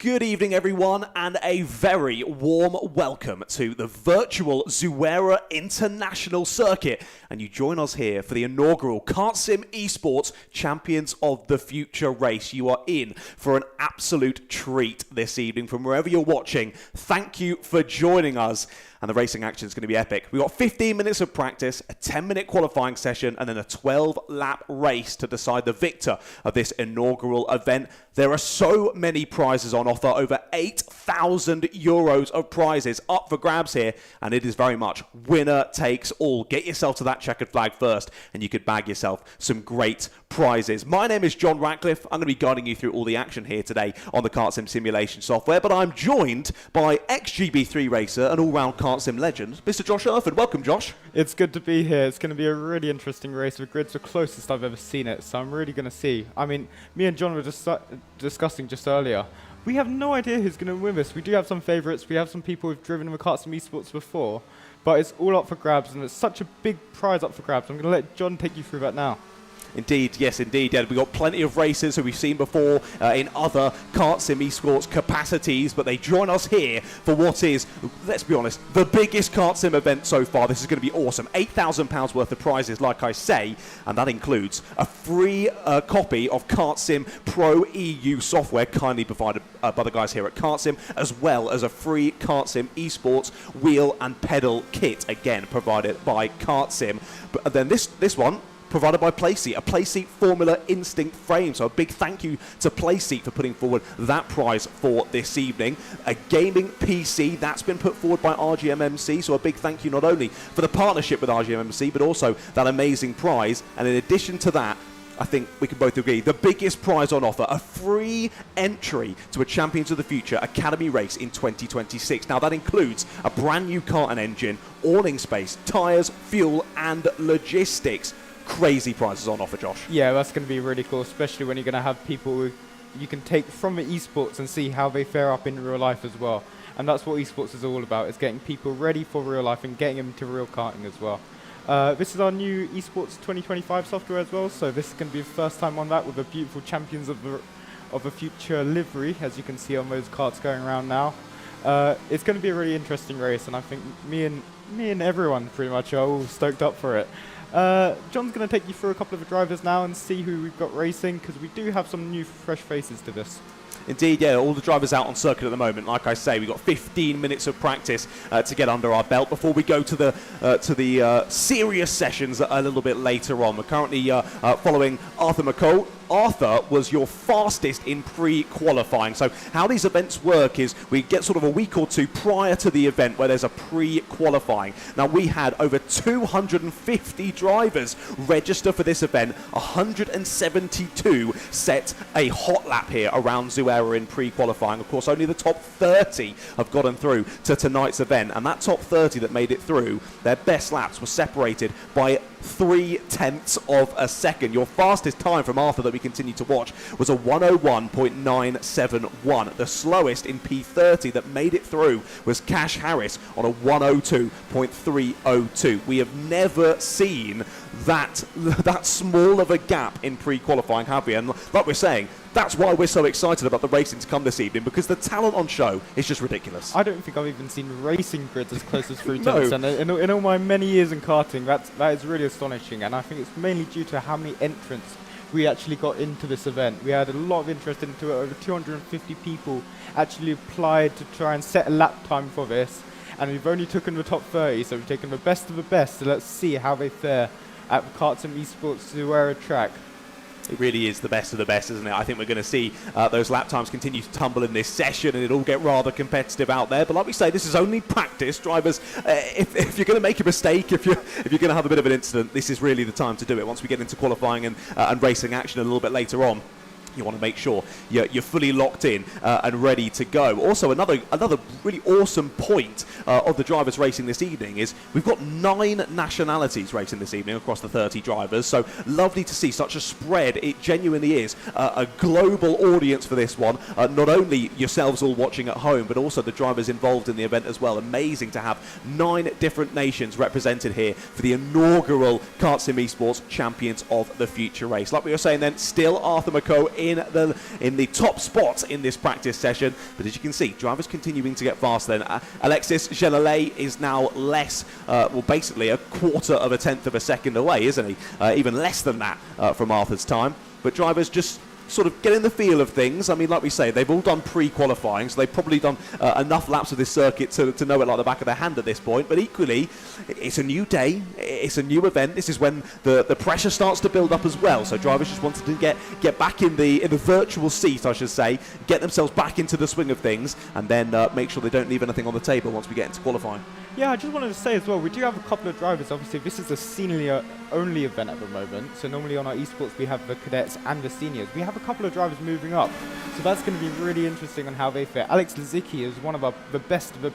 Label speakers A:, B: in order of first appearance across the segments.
A: Good evening, everyone, and a very warm welcome to the virtual Zuera International Circuit. And you join us here for the inaugural KartSim Esports Champions of the Future race. You are in for an absolute treat this evening from wherever you're watching. Thank you for joining us. And the racing action is going to be epic. We've got 15 minutes of practice, a 10-minute qualifying session, and then a 12-lap race to decide the victor of this inaugural event. There are so many prizes on offer, over 8,000 euros of prizes up for grabs here, and it is very much winner takes all. Get yourself to that checkered flag first, and you could bag yourself some great prizes. My name is John Ratcliffe. I'm going to be guiding you through all the action here today on the KartSim simulation software, but I'm joined by ex-GB3 racer and all-round KartSim legend, Mr. Josh Erford. Welcome, Josh.
B: It's good to be here. It's going to be a really interesting race. The grid's the closest I've ever seen it, so I'm really going to see. I mean, me and John were just discussing just earlier. We have no idea who's going to win this. We do have some favourites. We have some people who've driven with KartSim Esports before, but it's all up for grabs, and it's such a big prize up for grabs. I'm going to let John take you through that now.
A: Indeed, yes, indeed. Yeah, we've got plenty of racers who we've seen before in other KartSim Esports capacities, but they join us here for what is, let's be honest, the biggest KartSim event so far. This is going to be awesome. £8,000 worth of prizes, like I say, and that includes a free copy of KartSim Pro EU software, kindly provided by the guys here at KartSim, as well as a free KartSim Esports wheel and pedal kit, again, provided by KartSim. But then this one, provided by Playseat, a Playseat Formula Instinct frame. So a big thank you to Playseat for putting forward that prize for this evening. A gaming PC, that's been put forward by RGMMC. So a big thank you not only for the partnership with RGMMC, but also that amazing prize. And in addition to that, I think we can both agree, the biggest prize on offer, a free entry to a Champions of the Future Academy race in 2026. Now that includes a brand new kart and engine, awning space, tyres, fuel and logistics. Crazy prizes on offer, Josh.
B: Yeah, that's going to be really cool, especially when you're going to have people who you can take from the esports and see how they fare up in real life as well. And that's what esports is all about, is getting people ready for real life and getting them to real karting as well. This is our new Esports 2025 software as well, so this is going to be the first time on that with a beautiful Champions of the Future livery, as you can see on those karts going around now. It's going to be a really interesting race, and I think me and everyone pretty much are all stoked up for it. John's going to take you through a couple of the drivers now and see who we've got racing, because we do have some new fresh faces to this.
A: Indeed, yeah, all the drivers out on circuit at the moment. Like I say, we've got 15 minutes of practice to get under our belt before we go to the serious sessions a little bit later on. We're currently following Arthur McCall. Arthur was your fastest in pre-qualifying. So how these events work is we get sort of a week or two prior to the event where there's a pre-qualifying. Now we had over 250 drivers register for this event. 172 set a hot lap here around Zuera in pre-qualifying. Of course, only the top 30 have gotten through to tonight's event. And that top 30 that made it through, their best laps were separated by 0.3 of a second. Your fastest time from Arthur that we continue to watch was a 101.971. The slowest in P30 that made it through was Cash Harris on a 102.302. We have never seen that small of a gap in pre-qualifying, have we? And like we're saying, that's why we're so excited about the racing to come this evening, because the talent on show is just ridiculous.
B: I don't think I've even seen racing grids as close as 3 turns. And in all my many years in karting, that is really astonishing. And I think it's mainly due to how many entrants we actually got into this event. We had a lot of interest into it. Over 250 people actually applied to try and set a lap time for this. And we've only taken the top 30, so we've taken the best of the best. So let's see how they fare at the KartSim Esports Zuera track.
A: It really is the best of the best, isn't it? I think we're going to see those lap times continue to tumble in this session, and it'll get rather competitive out there. But like we say, this is only practice. Drivers, if you're going to make a mistake, if you're going to have a bit of an incident, this is really the time to do it. Once we get into qualifying and racing action a little bit later on, you want to make sure you're fully locked in and ready to go. Also, another really awesome point of the drivers racing this evening is we've got 9 nationalities racing this evening across the 30 drivers. So lovely to see such a spread. It genuinely is a global audience for this one. Not only yourselves all watching at home, but also the drivers involved in the event as well. Amazing to have 9 different nations represented here for the inaugural KartSim Esports Champions of the Future race. Like we were saying then, still Arthur McCall in the top spot in this practice session. But as you can see, drivers continuing to get faster. Then Alexis Gelale is now less, well, basically a quarter of a tenth of a second away, isn't he? Even less than that from Arthur's time. But drivers just sort of getting the feel of things. I mean, like we say, they've all done pre-qualifying, so they've probably done enough laps of this circuit to know it like the back of their hand at this point. But equally, it's a new day, it's a new event. This is when the pressure starts to build up as well. So drivers just wanted to get back in the virtual seat, I should say, get themselves back into the swing of things, and then make sure they don't leave anything on the table once we get into qualifying.
B: Yeah, I just wanted to say as well, we do have a couple of drivers. Obviously, this is a senior-only event at the moment, so normally on our esports we have the cadets and the seniors. We have a couple of drivers moving up, so that's going to be really interesting on how they fare. Alex Lizicki is one of the best in the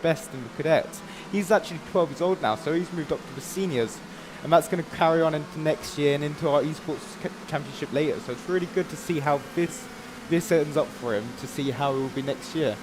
B: cadets. He's actually 12 years old now, so he's moved up to the seniors, and that's going to carry on into next year and into our esports championship later. So it's really good to see how this ends up for him, to see how it will be next year.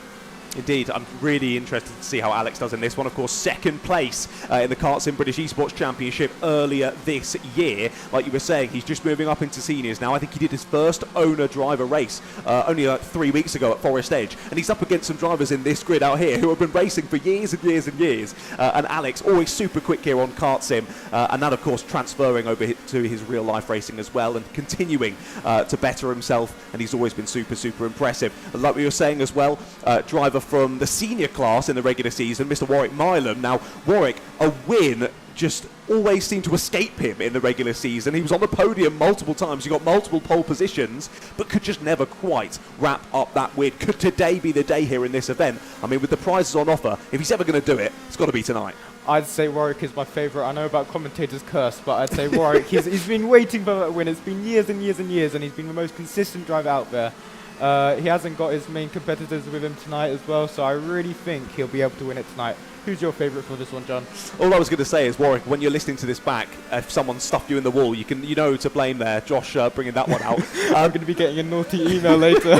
A: Indeed, I'm really interested to see how Alex does in this one. Of course, second place in the KartSim British Esports Championship earlier this year. Like you were saying, he's just moving up into seniors now. I think he did his first owner-driver race only like 3 weeks ago at Forest Edge. And he's up against some drivers in this grid out here who have been racing for years and years and years. And Alex, always super quick here on KartSim. And that, of course, transferring over to his real-life racing as well and continuing to better himself. And he's always been super, super impressive. And like we were saying as well, driver from the senior class in the regular season, Mr. Warwick Milam. Now, Warwick, a win just always seemed to escape him in the regular season. He was on the podium multiple times. He got multiple pole positions, but could just never quite wrap up that win. Could today be the day here in this event? I mean, with the prizes on offer, if he's ever going to do it, it's got to be tonight.
B: I'd say Warwick is my favourite. I know about commentators' curse, but I'd say Warwick. He's been waiting for that win. It's been years and years and years, and he's been the most consistent driver out there. He hasn't got his main competitors with him tonight as well, so I really think he'll be able to win it tonight. Who's your favourite for this one, John?
A: All I was going to say is, Warwick, when you're listening to this back, if someone stuffed you in the wall, you know to blame there. Josh bringing that one out.
B: I'm going to be getting a naughty email later.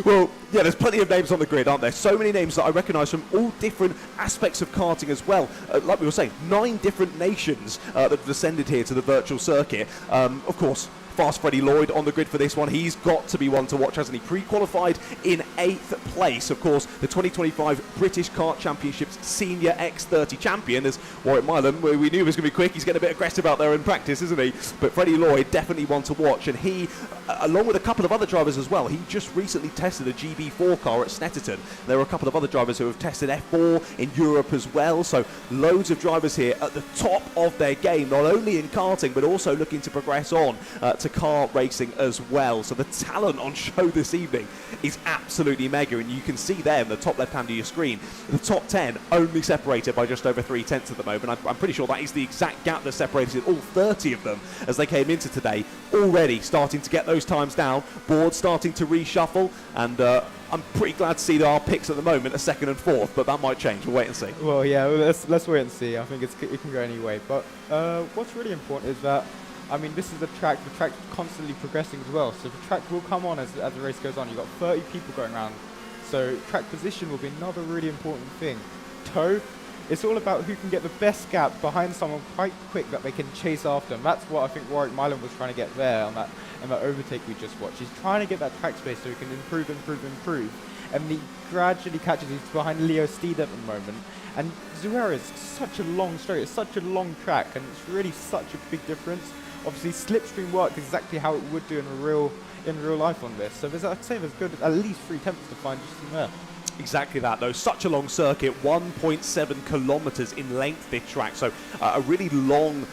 A: Well, yeah, there's plenty of names on the grid, aren't there? So many names that I recognise from all different aspects of karting as well. Like we were saying, 9 different nations that have descended here to the virtual circuit. Of course, Fast Freddie Lloyd on the grid for this one. He's got to be one to watch, hasn't he? Pre-qualified in 8th place. Of course, the 2025 British Kart Championships Senior X30 champion is Warwick Milam. We knew he was going to be quick. He's getting a bit aggressive out there in practice, isn't he? But Freddie Lloyd, definitely one to watch. And he, along with a couple of other drivers as well, he just recently tested a GB4 car at Snetterton. There are a couple of other drivers who have tested F4 in Europe as well. So loads of drivers here at the top of their game, not only in karting, but also looking to progress on to car racing as well. So the talent on show this evening is absolutely mega, and you can see there in the top left hand of your screen, the top 10 only separated by just over 3/10 at the moment. I'm pretty sure that is the exact gap that separated all 30 of them as they came into today, already starting to get those times down, boards starting to reshuffle, and I'm pretty glad to see our picks at the moment are 2nd and 4th, but that might change. We'll wait and see.
B: Well, yeah, let's wait and see. I think it can go any way. But what's really important is that, I mean, this is the track's constantly progressing as well. So the track will come on as the race goes on. You've got 30 people going around. So track position will be another really important thing. Toe, it's all about who can get the best gap behind someone quite quick that they can chase after. And that's what I think Warwick Milam was trying to get there on that overtake we just watched. He's trying to get that track space so he can improve. And he gradually catches. He's behind Leo Steed at the moment. And Zuera is such a long straight. It's such a long track, and it's really such a big difference. Obviously, slipstream worked exactly how it would do in real life on this. So I'd say there's good at least 3 attempts to find just in there.
A: Exactly that, though. Such a long circuit, 1.7 kilometres in length this track. So a really long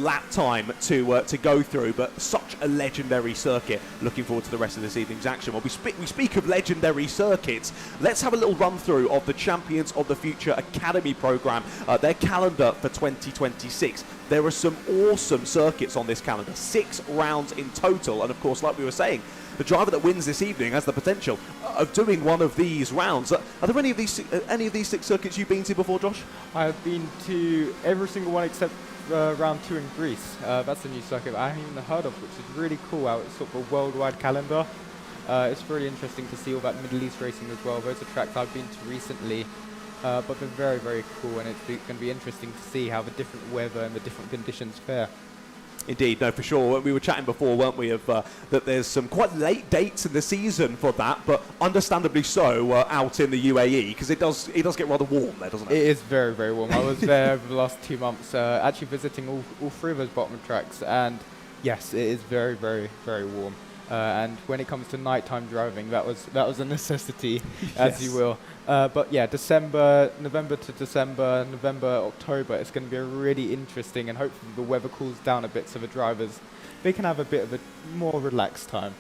A: lap time to go through, but such a legendary circuit. Looking forward to the rest of this evening's action. Well, we speak of legendary circuits. Let's have a little run through of the Champions of the Future Academy programme, their calendar for 2026. There are some awesome circuits on this calendar, 6 rounds in total, and of course, like we were saying, the driver that wins this evening has the potential of doing one of these rounds. Are there any of these 6 circuits you've been to before, Josh?
B: I have been to every single one except round 2 in Greece. That's a new circuit I haven't even heard of, which is really cool. It's sort of a worldwide calendar. It's really interesting to see all that Middle East racing as well. Those are tracks I've been to recently, but they're very, very cool, and it's going to be interesting to see how the different weather and the different conditions fare.
A: Indeed, no, for sure. We were chatting before, weren't we, of that there's some quite late dates in the season for that, but understandably so out in the UAE, because it does get rather warm there, doesn't it?
B: It is very, very warm. I was there over the last 2 months, actually visiting all three of those bottom tracks, and yes, it is very, very, very warm. And when it comes to nighttime driving, that was a necessity, as you will. But yeah, November to December, November, October, it's going to be a really interesting, and hopefully the weather cools down a bit so the drivers, they can have a bit of a more relaxed time.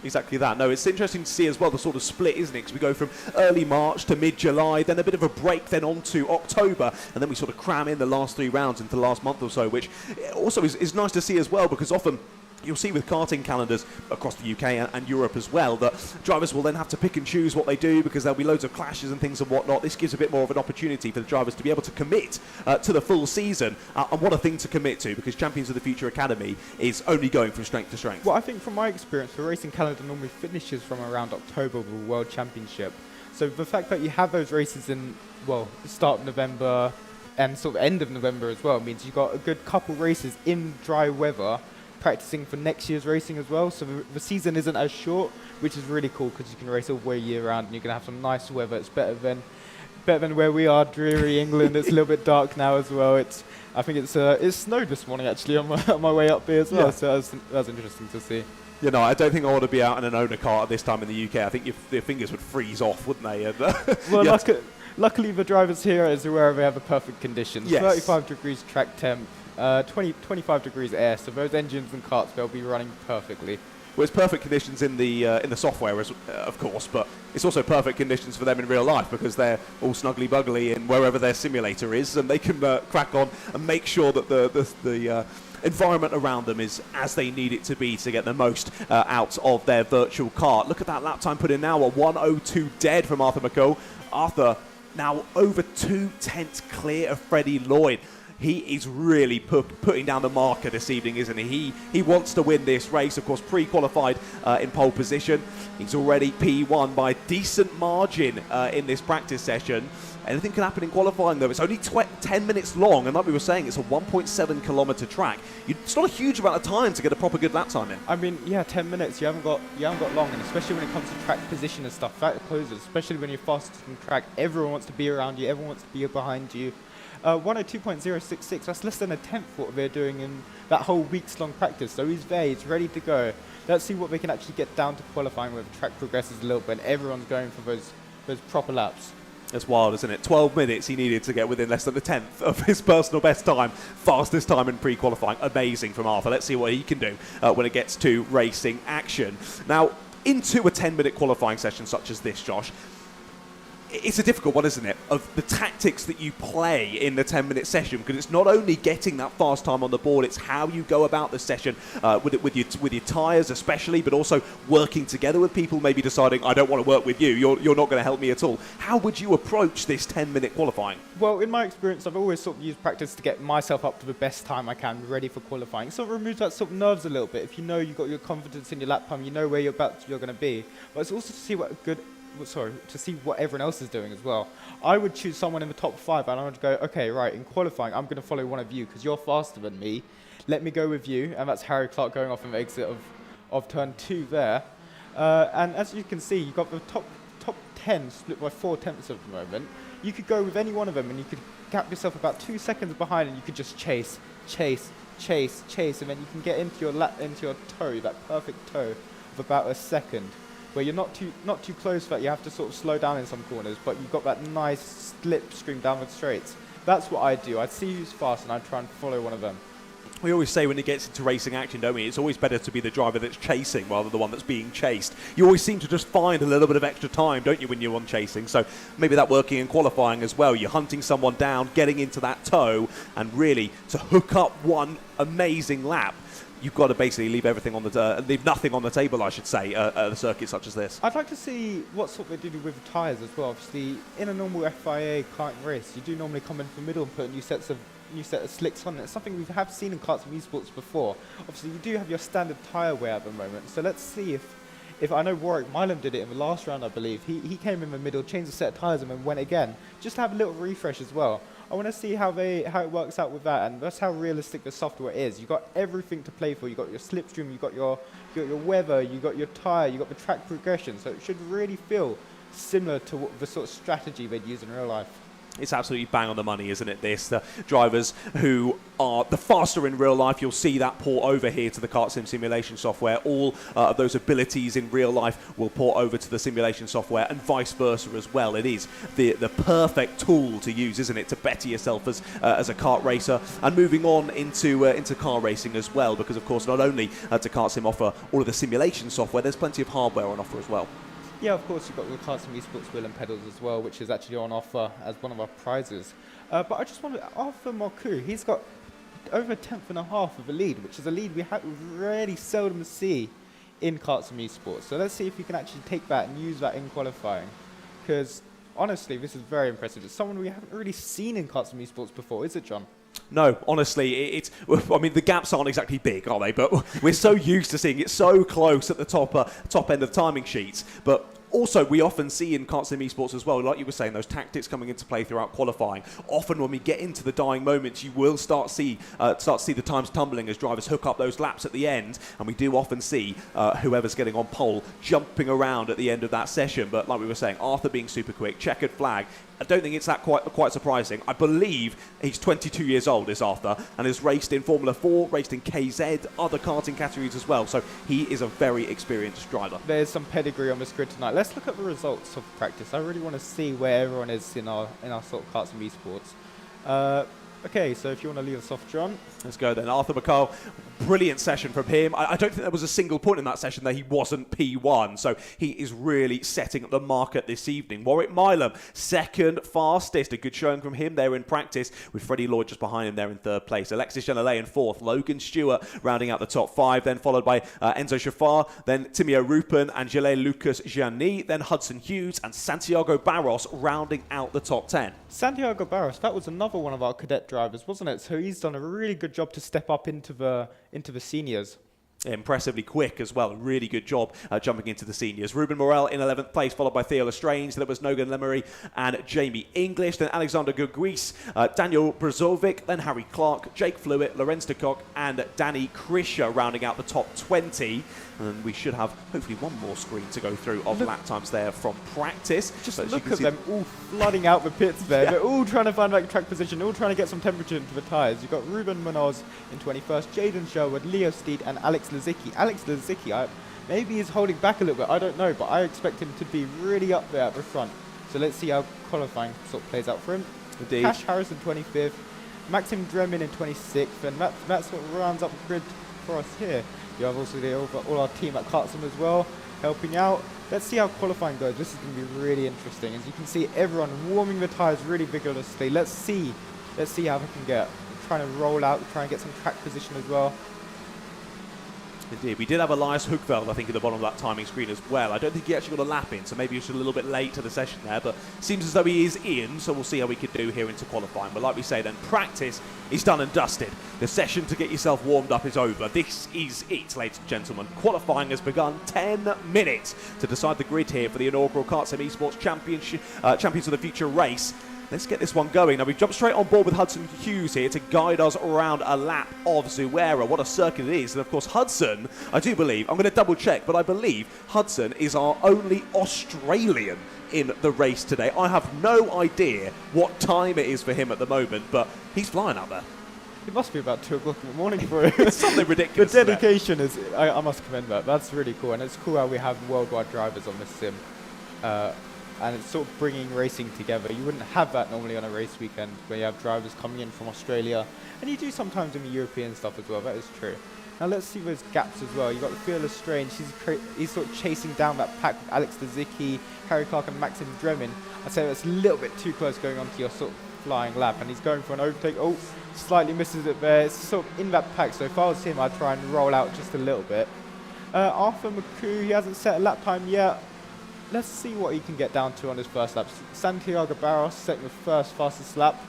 A: Exactly that. No, it's interesting to see as well the sort of split, isn't it? Because we go from early March to mid-July, then a bit of a break, then on to October, and then we sort of cram in the last 3 rounds into the last month or so, which also is nice to see as well, because often you'll see with karting calendars across the UK and Europe as well that drivers will then have to pick and choose what they do, because there'll be loads of clashes and things and whatnot. This gives a bit more of an opportunity for the drivers to be able to commit to the full season, and what a thing to commit to, because Champions of the Future Academy is only going from strength to strength.
B: Well, I think from my experience, the racing calendar normally finishes from around October with the World Championship. So the fact that you have those races in, well, the start of November and sort of end of November as well means you've got a good couple races in dry weather practicing for next year's racing as well, so the season isn't as short, which is really cool because you can race all the way year round and you can have some nice weather. It's better than where we are, dreary England. It's a little bit dark now as well. I think it snowed this morning actually on my way up here as well, so that was interesting to see.
A: You know, I don't think I want to be out in an owner car at this time in the UK. I think your fingers would freeze off, wouldn't they? And,
B: well, luckily the drivers here at Zuera, they have the perfect conditions.
A: Yes.
B: 35 degrees track temp, 25 degrees air, so those engines and karts, they'll be running perfectly.
A: Well, it's perfect conditions in the software, of course, but it's also perfect conditions for them in real life, because they're all snuggly buggly in wherever their simulator is, and they can crack on and make sure that the environment around them is as they need it to be to get the most out of their virtual kart. Look at that lap time put in now, a 1:02 dead from Arthur McCall. Arthur now over 2/10 clear of Freddie Lloyd. He is really putting down the marker this evening, isn't he? He wants to win this race. Of course, pre-qualified in pole position. He's already P1 by a decent margin in this practice session. Anything can happen in qualifying, though. It's only 10 minutes long, and like we were saying, it's a 1.7 kilometre track. It's not a huge amount of time to get a proper good lap time in.
B: I mean, yeah, 10 minutes. You haven't got long, and especially when it comes to track position and stuff, that closes. Especially when you're fastest on track, everyone wants to be around you. Everyone wants to be behind you. 102.066, that's less than a tenth what they're doing in that whole weeks-long practice. So he's there, he's ready to go. Let's see what they can actually get down to qualifying where the track progresses a little bit and everyone's going for those proper laps.
A: That's wild, isn't it? 12 minutes he needed to get within less than a tenth of his personal best time. Fastest time in pre-qualifying. Amazing from Arthur. Let's see what he can do when it gets to racing action. Now, into a 10-minute qualifying session such as this, Josh, it's a difficult one, isn't it, of the tactics that you play in the 10-minute session, because it's not only getting that fast time on the board, it's how you go about the session with your tyres especially, but also working together with people, maybe deciding, I don't want to work with you, you're not going to help me at all. How would you approach this 10-minute qualifying?
B: Well, in my experience, I've always sort of used practice to get myself up to the best time I can, ready for qualifying. It sort of removes that sort of nerves a little bit. If you know you've got your confidence in your lap time, you know where you're going to be. But it's also to see to see what everyone else is doing as well. I would choose someone in the top 5 and I would go, okay, right, in qualifying, I'm going to follow one of you because you're faster than me. Let me go with you. And that's Harry Clark going off in the exit of turn 2 there. And as you can see, you've got the top 10 split by 4 tenths at the moment. You could go with any one of them and you could gap yourself about 2 seconds behind and you could just chase, and then you can get into your toe, that perfect toe of about a second, where you're not too close that you have to sort of slow down in some corners, but you've got that nice slipstream down the straights. That's what I do. I'd see who's fast and I'd try and follow one of them.
A: We always say when it gets into racing action, don't we, it's always better to be the driver that's chasing rather than the one that's being chased. You always seem to just find a little bit of extra time, don't you, when you're on chasing? So maybe that working in qualifying as well. You're hunting someone down, getting into that toe, and really to hook up one amazing lap, you've got to basically leave everything leave nothing on the table, I should say, at a circuit such as this.
B: I'd like to see what sort they do with tyres as well. Obviously, in a normal FIA karting race, you do normally come into the middle and put a new set of slicks on. It's something we have seen in KartSim Esports before. Obviously, you do have your standard tyre wear at the moment. So let's see if I know Warwick Milam did it in the last round, I believe. He came in the middle, changed the set of tyres and then went again, just to have a little refresh as well. I want to see how it works out with that, and that's how realistic the software is. You've got everything to play for. You've got your slipstream, you've got your weather, you've got your tyre, you've got the track progression, so it should really feel similar to what the sort of strategy they'd use in real life.
A: It's absolutely bang on the money, isn't it, this? The drivers who are the faster in real life, you'll see that port over here to the KartSim simulation software. All of those abilities in real life will port over to the simulation software, and vice versa as well. It is the perfect tool to use, isn't it, to better yourself as a kart racer. And moving on into car racing as well, because of course not only does KartSim offer all of the simulation software, there's plenty of hardware on offer as well.
B: Yeah, of course, you've got the KartSim Esports wheel and pedals as well, which is actually on offer as one of our prizes. But I just wanted, Arthur Marcoux, he's got over a tenth and a half of a lead, which is a lead we really seldom see in KartSim Esports. So let's see if we can actually take that and use that in qualifying. Because honestly, this is very impressive. It's someone we haven't really seen in KartSim Esports before, is it, John?
A: No, honestly, I mean, the gaps aren't exactly big, are they? But we're so used to seeing it so close at the top end of timing sheets. But also, we often see in KartSim Esports as well, like you were saying, those tactics coming into play throughout qualifying. Often when we get into the dying moments, you will start to see the times tumbling as drivers hook up those laps at the end. And we do often see whoever's getting on pole jumping around at the end of that session. But like we were saying, Arthur being super quick, checkered flag. I don't think it's that quite surprising. I believe he's 22 years old, is Arthur, and has raced in Formula 4, raced in KZ, other karting categories as well. So he is a very experienced driver.
B: There's some pedigree on this grid tonight. Let's look at the results of practice. I really want to see where everyone is in our sort of KartSim Esports. Okay, so if you want to lead us off, John.
A: Let's go then. Arthur McCall, brilliant session from him. I don't think there was a single point in that session that he wasn't P1, so he is really setting up the market this evening. Warwick Milam, second fastest. A good showing from him there in practice, with Freddie Lloyd just behind him there in third place. Alexis Janelay in fourth. Logan Stewart rounding out the top five, then followed by Enzo Shafar, then Timio Rupen and Gilles Lucas Gianni, then Hudson Hughes and Santiago Barros rounding out the top 10.
B: Santiago Barros, that was another one of our cadet drivers, wasn't it? So he's done a really good job to step up into the seniors.
A: Impressively quick as well. Really good job jumping into the seniors. Ruben Morel in 11th place, followed by Theo Lestrange. Then it was Nogan Lemery and Jamie English. Then Alexander Guguis, Daniel Brazovic, then Harry Clark, Jake Flewitt, Lorenz de Kock, and Danny Krischer rounding out the top 20. And we should have hopefully one more screen to go through of lap times there from practice.
B: Just look at them all flooding out the pits there. Yeah. They're all trying to find like track position, all trying to get some temperature into the tyres. You've got Ruben Munoz in 21st, Jaden Sherwood, Leo Steed, and Alex Lazicki. Alex Lazicki, maybe he's holding back a little bit, I don't know, but I expect him to be really up there at the front. So let's see how qualifying sort of plays out for him.
A: Indeed.
B: Cash Harrison 25th, Maxim Dremin in 26th, and that sort of rounds up the grid for us here. You have also all our team at KartSim as well, helping out. Let's see how qualifying goes. This is going to be really interesting. As you can see, everyone warming the tyres really vigorously. Let's see how they can get. We're trying to roll out, try and get some track position as well.
A: Indeed. We did have Elias Hookveld, I think, at the bottom of that timing screen as well. I don't think he actually got a lap in, so maybe he was a little bit late to the session there, but seems as though he is in, so we'll see how we can do here into qualifying. But like we say then, practice is done and dusted. The session to get yourself warmed up is over. This is it, ladies and gentlemen. Qualifying has begun. 10 minutes to decide the grid here for the inaugural KartSim Esports Champions of the Future race. Let's get this one going. Now, we've jumped straight on board with Hudson Hughes here to guide us around a lap of Zuera. What a circuit it is. And, of course, Hudson, I do believe, I'm going to double check, but I believe Hudson is our only Australian in the race today. I have no idea what time it is for him at the moment, but he's flying out there.
B: It must be about 2 o'clock in the morning for him.
A: It's something ridiculous.
B: The dedication is, I must commend that. That's really cool. And it's cool how we have worldwide drivers on this sim. And it's sort of bringing racing together. You wouldn't have that normally on a race weekend where you have drivers coming in from Australia. And you do sometimes in the European stuff as well. That is true. Now let's see those gaps as well. You've got the Fearless Strange. He's sort of chasing down that pack with Alex Lazicki, Harry Clark and Maxim Dremin. I'd say that's a little bit too close going on to your sort of flying lap. And he's going for an overtake. Oh, slightly misses it there. It's sort of in that pack. So if I was him, I'd try and roll out just a little bit. Arthur McCoo, he hasn't set a lap time yet. Let's see what he can get down to on his first lap. Santiago Barros setting the first fastest lap.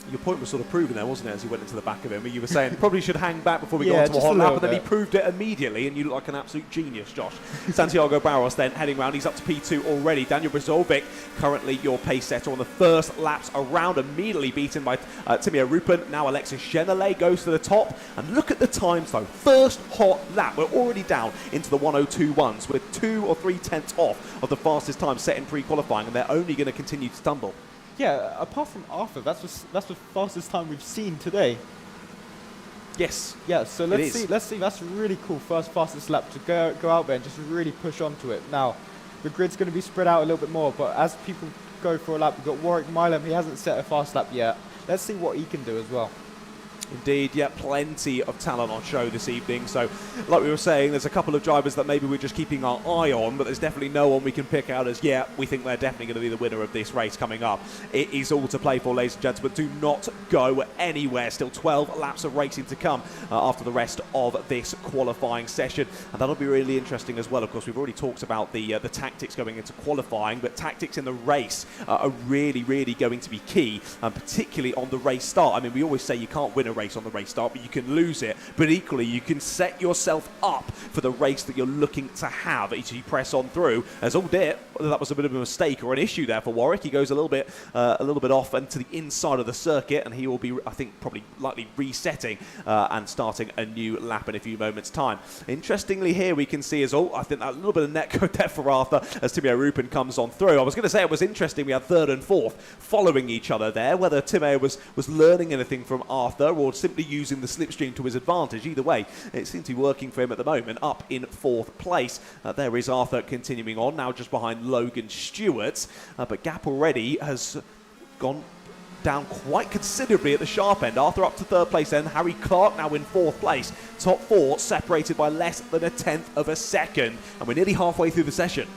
A: Your point was sort of proven there, wasn't it, as you went into the back of him? You were saying probably should hang back before we got
B: Yeah,
A: into a
B: just a
A: hot lap,
B: little
A: and then he
B: bit.
A: proved it immediately, and you look like an absolute genius, Josh. Santiago Barros then heading round. He's up to P2 already. Daniel Brazovic, currently your pace setter on the first laps around, immediately beaten by Timio Rupen. Now Alexis Genelay goes to the top, and look at the times though. First hot lap, we're already down into the 102.1s. We're 2 or 3 tenths off of the fastest time set in pre-qualifying, and they're only going to continue to stumble.
B: Yeah, apart from Arthur, that's the fastest time we've seen today.
A: Yes.
B: Yeah, so let's see. That's really cool. First fastest lap to go out there and just really push onto it. Now, the grid's going to be spread out a little bit more, but as people go for a lap, we've got Warwick Milam. He hasn't set a fast lap yet. Let's see what he can do as well.
A: Indeed, yeah, plenty of talent on show this evening. So, like we were saying, there's a couple of drivers that maybe we're just keeping our eye on, but there's definitely no one we can pick out as, yeah, we think they're definitely going to be the winner of this race coming up. It is all to play for, ladies and gentlemen. Do not go anywhere. Still 12 laps of racing to come after the rest of this qualifying session. And that'll be really interesting as well. Of course, we've already talked about the tactics going into qualifying, but tactics in the race are really, really going to be key, particularly on the race start. I mean, we always say you can't win a race on the race start, but you can lose it. But equally, you can set yourself up for the race that you're looking to have as you press on through. As all dear, that was a bit of a mistake or an issue there for Warwick. He goes a little bit off and to the inside of the circuit, and he will be, I think, probably likely resetting and starting a new lap in a few moments' time. Interestingly, here we can see as I think that little bit of netcode there for Arthur as Timio Rupen comes on through. I was going to say it was interesting. We had third and fourth following each other there. Whether Timio was learning anything from Arthur or simply using the slipstream to his advantage. Either way, it seems to be working for him at the moment, up in fourth place. There is Arthur continuing on, now just behind Logan Stewart, but gap already has gone down quite considerably at the sharp end. Arthur up to third place then, Harry Clark now in fourth place. Top four separated by less than a tenth of a second, and we're nearly halfway through the session.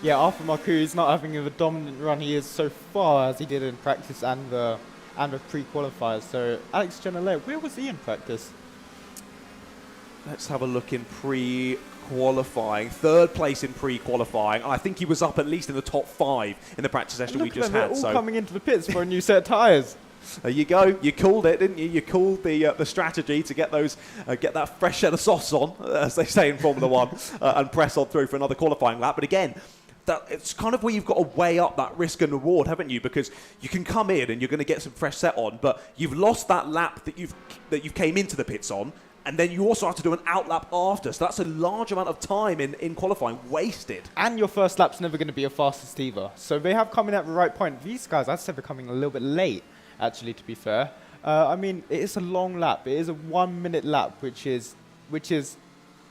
B: Yeah, Arthur Marcoux is not having the dominant run he is so far as he did in practice and the pre-qualifiers. So Alex Genelay, where was he in practice?
A: Let's have a look in pre-qualifying. Third place in pre-qualifying. I think he was up at least in the top 5 in the practice session we just had.
B: They're all coming into the pits for a new set of tyres.
A: There you go. You called it, didn't you? You called the strategy to get those, get that fresh set of sauce on, as they say in Formula One, and press on through for another qualifying lap. But again, it's kind of where you've got to weigh up that risk and reward, haven't you? Because you can come in and you're going to get some fresh set on, but you've lost that lap that you've came into the pits on, and then you also have to do an out lap after. So that's a large amount of time in qualifying wasted.
B: And your first lap's never going to be your fastest either. So they have come in at the right point. These guys, I'd say they're coming a little bit late, actually, to be fair. I mean, it is a long lap. It is a 1 minute lap, which is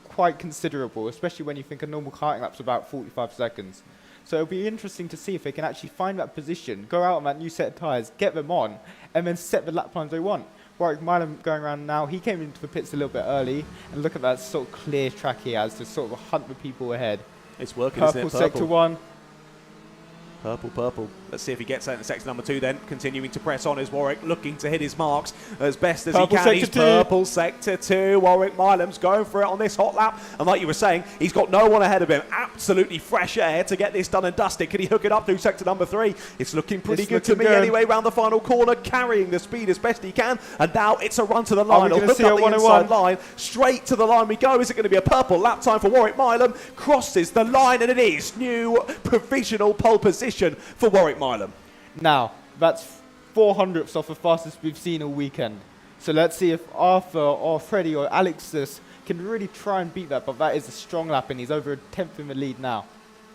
B: quite considerable, especially when you think a normal karting lap's about 45 seconds. So it'll be interesting to see if they can actually find that position, go out on that new set of tyres, get them on, and then set the lap times they want. Warwick Milam going around now, he came into the pits a little bit early, and look at that sort of clear track he has to sort of hunt the people ahead.
A: It's working,
B: Purple,
A: isn't it? Purple
B: sector 1.
A: Purple. Let's see if he gets that in sector number 2 then. Continuing to press on is Warwick, looking to hit his marks as best as he can. He's purple sector 2. Warwick Milam's going for it on this hot lap. And like you were saying, he's got no one ahead of him. Absolutely fresh air to get this done and dusted. Can he hook it up through sector number 3? It's looking pretty good to me anyway. Round the final corner, carrying the speed as best he can. And now it's a run to the line. He'll hook up the inside line. Straight to the line we go. Is it going to be a purple lap time for Warwick Milam? Crosses the line, and it is new provisional pole position for Warwick Milam.
B: Now, that's 400ths off the fastest we've seen all weekend. So let's see if Arthur or Freddie or Alexis can really try and beat that, but that is a strong lap and he's over a tenth in the lead now.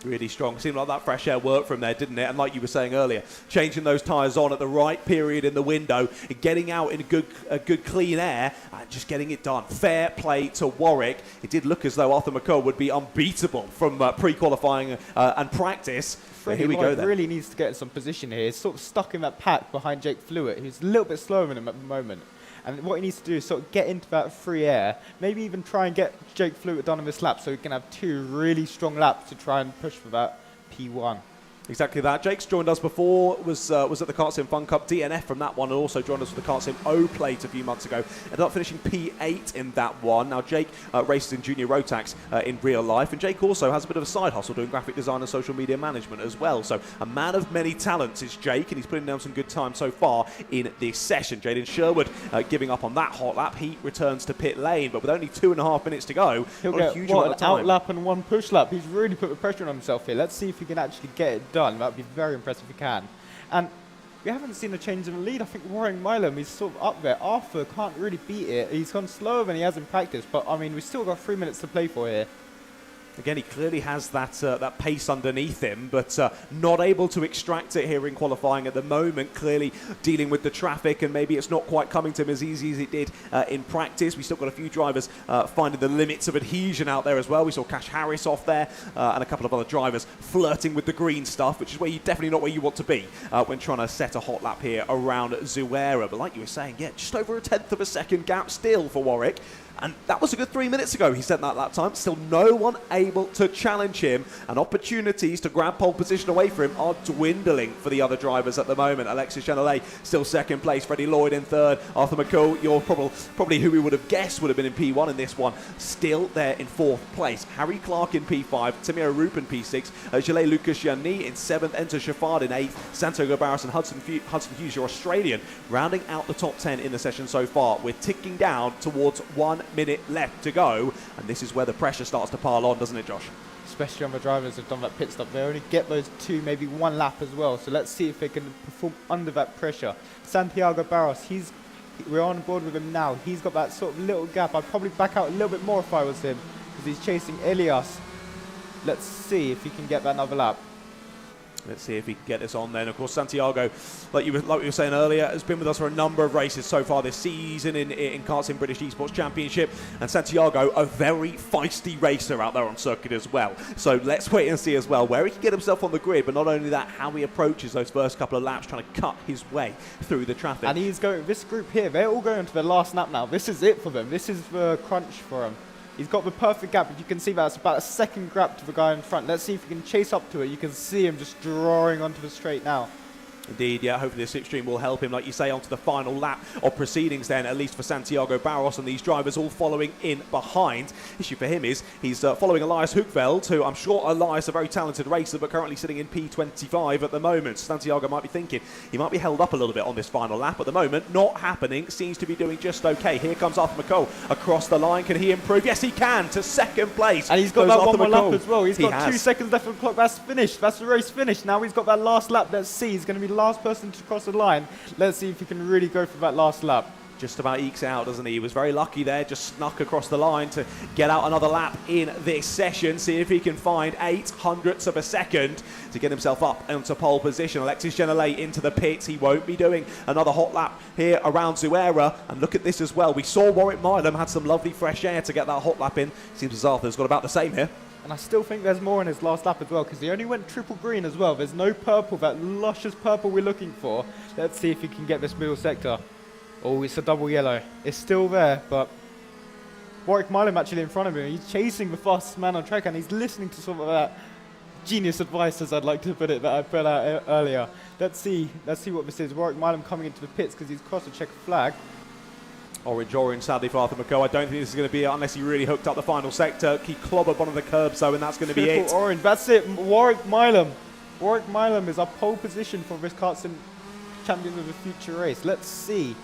A: Really strong. Seemed like that fresh air worked from there, didn't it? And like you were saying earlier, changing those tyres on at the right period in the window, getting out in a good clean air, and just getting it done. Fair play to Warwick. It did look as though Arthur McCall would be unbeatable from pre-qualifying and practice. But here we go then.
B: Really needs to get in some position here. He's sort of stuck in that pack behind Jake Flewitt, who's a little bit slower than him at the moment. And what he needs to do is sort of get into that free air, maybe even try and get Jake Flewitt done in this lap so he can have 2 really strong laps to try and push for that P1.
A: Exactly that. Jake's joined us before, was at the KartSim Fun Cup, DNF from that one, and also joined us for the KartSim O Plate a few months ago. Ended up finishing P8 in that one. Now Jake races in Junior Rotax in real life, and Jake also has a bit of a side hustle doing graphic design and social media management as well. So a man of many talents is Jake, and he's putting down some good time so far in this session. Jaden Sherwood giving up on that hot lap. He returns to pit lane, but with only 2.5 minutes to go,
B: He'll
A: not a
B: get
A: huge amount of
B: an out
A: time.
B: lap and one push lap. He's really put the pressure on himself here. Let's see if he can actually get it done. That would be very impressive if he can. And we haven't seen a change in the lead. I think Warren Milam is sort of up there. Arthur can't really beat it. He's gone slower than he has in practice, but I mean, we've still got 3 minutes to play for here.
A: Again, he clearly has that pace underneath him, but not able to extract it here in qualifying at the moment. Clearly dealing with the traffic, and maybe it's not quite coming to him as easy as it did in practice. We've still got a few drivers finding the limits of adhesion out there as well. We saw Cash Harris off there, and a couple of other drivers flirting with the green stuff, which is definitely not where you want to be when trying to set a hot lap here around Zuera. But like you were saying, yeah, just over a 1/10 of a second gap still for Warwick. And that was a good 3 minutes ago he set that lap time. Still no one able to challenge him, and opportunities to grab pole position away from him are dwindling for the other drivers at the moment. Alexis Chanellet still second place, Freddie Lloyd in third, Arthur McCall, you're probably who we would have guessed would have been in P1 in this one, still there in fourth place. Harry Clark in P5, Tamir Arup in P6, Gilles Lucas Yanni in seventh, Enzo Shafard in eighth, Santiago Barros and Hudson Hughes, your Australian, rounding out the top 10 in the session so far. We're ticking down towards 1 minute left to go, and this is where the pressure starts to pile on, doesn't it, Josh?
B: Especially on the drivers who've done that pit stop. They only get those two, maybe one lap as well. So let's see if they can perform under that pressure. Santiago Barros, we're on board with him now. He's got that sort of little gap. I'd probably back out a little bit more if I was him, because he's chasing Elias. Let's see if he can get that another lap.
A: Let's see if he can get this on then. Of course, Santiago, like you were saying earlier, has been with us for a number of races so far this season in KartSim British Esports Championship. And Santiago, a very feisty racer out there on circuit as well. So let's wait and see as well where he can get himself on the grid, but not only that, how he approaches those first couple of laps, trying to cut his way through the traffic.
B: And he's going, this group here, they're all going to their last lap now. This is it for them. This is the crunch for him. He's got the perfect gap, but you can see that's about a second gap to the guy in front. Let's see if he can chase up to it. You can see him just drawing onto the straight now.
A: Indeed, yeah, hopefully the slipstream will help him, like you say, onto the final lap of proceedings then, at least for Santiago Barros, and these drivers all following in behind. Issue for him is he's following Elias Hoekveld, who I'm sure Elias, a very talented racer, but currently sitting in P25 at the moment. Santiago might be thinking he might be held up a little bit on this final lap at the moment. Not happening, seems to be doing just okay. Here comes Arthur McCall across the line. Can he improve? Yes, he can, to second place.
B: And he's got that
A: Arthur
B: one more
A: McCall.
B: lap as well. He's got 2 seconds left on the clock. That's finished. That's the race finished. Now he's got that last lap. Let's see. He's going to be the last person to cross the line. Let's see if he can really go for that last lap.
A: Just about ekes out, doesn't he? He was very lucky there, just snuck across the line to get out another lap in this session. See if he can find 0.08 of a second to get himself up onto pole position. Alexis Genelay into the pits. He won't be doing another hot lap here around Zuera. And look at this as well. We saw Warwick Milam had some lovely fresh air to get that hot lap in. Seems as Arthur's got about the same here.
B: And I still think there's more in his last lap as well, because he only went triple green as well. There's no purple, that luscious purple we're looking for. Let's see if he can get this middle sector. Oh, it's a double yellow. It's still there, but Warwick Milam actually in front of him. He's chasing the fastest man on track, and he's listening to some of that genius advice, as I'd like to put it, that I put out earlier. Let's see what this is. Warwick Milam coming into the pits because he's crossed a checker flag.
A: Orange, sadly for Arthur McCall. I don't think this is going to be it unless he really hooked up the final sector. He clobbered one of the curbs though, and that's going to be it.
B: Orange, that's it. Warwick Milam. Warwick Milam is our pole position for this KartSim Champions of the Future race. Let's see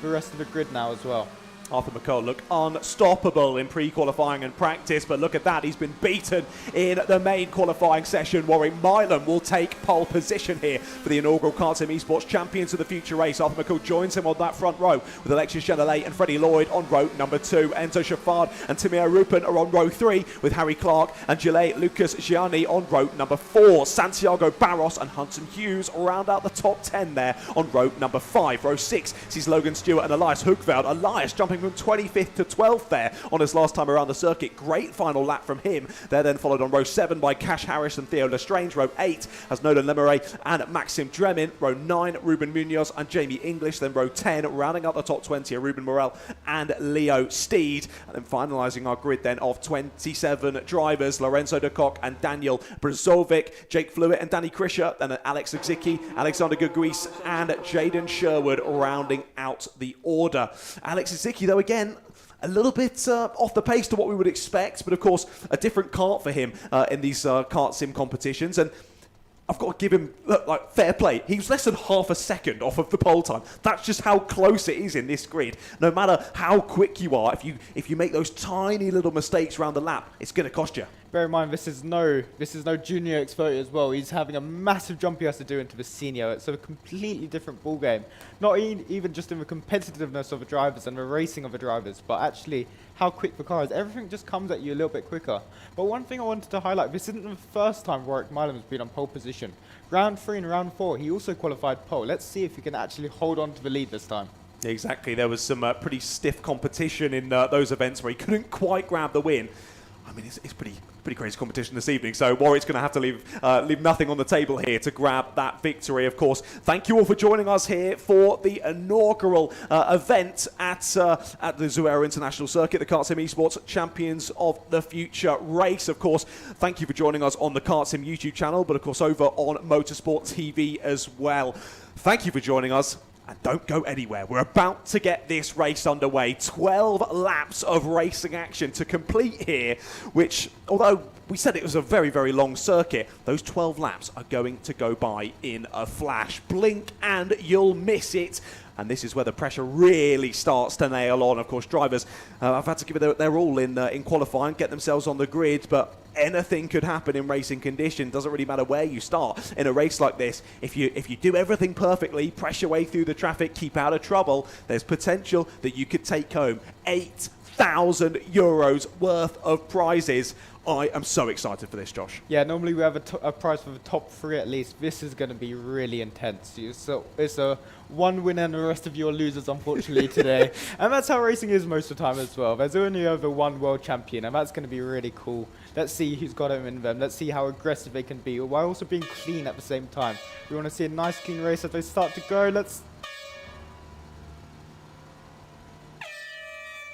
B: the rest of the grid now as well.
A: Arthur McCall looked unstoppable in pre-qualifying and practice, but look at that, he's been beaten in the main qualifying session. Warwick Milam will take pole position here for the inaugural KartSim Esports Champions of the Future race. Arthur McCall joins him on that front row with Alexis Genelay and Freddie Lloyd on row number 2. Enzo Shafard and Tamir Rupen are on row 3 with Harry Clark and Gilles Lucas Gianni on row number 4. Santiago Barros and Hudson Hughes round out the top 10 there on row number 5. Row 6 sees Logan Stewart and Elias Hoekveld. Elias jumping moving from 25th to 12th there on his last time around the circuit. Great final lap from him. They're then followed on row 7 by Cash Harris and Theo Lestrange. Row 8 has Nolan Lemeray and Maxim Dremin. Row 9, Ruben Munoz and Jamie English. Then row 10, rounding out the top 20 are Ruben Morel and Leo Steed. And then finalising our grid then of 27 drivers, Lorenzo de Kock and Daniel Brazovic, Jake Flewitt and Danny Krischer, and then Alex Zicki, Alexander Guguis and Jaden Sherwood rounding out the order. Alex Zicki, though, again, a little bit off the pace to what we would expect, but of course a different kart for him in these kart sim competitions. And I've got to give him fair play. He was less than half a second off of the pole time. That's just how close it is in this grid. No matter how quick you are, if you make those tiny little mistakes around the lap, it's going to cost you.
B: Bear in mind, this is no junior exposure as well. He's having a massive jump he has to do into the senior. It's a completely different ball game. Not even just in the competitiveness of the drivers and the racing of the drivers, but actually how quick the car is. Everything just comes at you a little bit quicker. But one thing I wanted to highlight, this isn't the first time Warwick Milam has been on pole position. Round 3 and round 4, he also qualified pole. Let's see if he can actually hold on to the lead this time.
A: Exactly. There was some pretty stiff competition in those events where he couldn't quite grab the win. I mean, it's pretty crazy competition this evening, so Warwick's going to have to leave nothing on the table here to grab that victory, of course. Thank you all for joining us here for the inaugural event at the Zuera International Circuit, the KartSim Esports Champions of the Future race. Of course, thank you for joining us on the KartSim YouTube channel, but of course over on Motorsport TV as well. Thank you for joining us. And don't go anywhere. We're about to get this race underway. 12 laps of racing action to complete here, which, although we said it was a very, very long circuit, those 12 laps are going to go by in a flash. Blink and you'll miss it. And this is where the pressure really starts to nail on. Of course, drivers have had to give it their all in qualifying, get themselves on the grid, but anything could happen in racing condition. Doesn't really matter where you start in a race like this. If you do everything perfectly, press your way through the traffic, keep out of trouble, there's potential that you could take home €8,000 worth of prizes. I am so excited for this, Josh.
B: Yeah, normally we have a prize for the top 3 at least. This is going to be really intense. So it's a one winner and the rest of you are losers, unfortunately, today. And that's how racing is most of the time as well. There's only over one world champion, and that's going to be really cool. Let's see who's got it in them. Let's see how aggressive they can be, while also being clean at the same time. We want to see a nice, clean race as they start to go.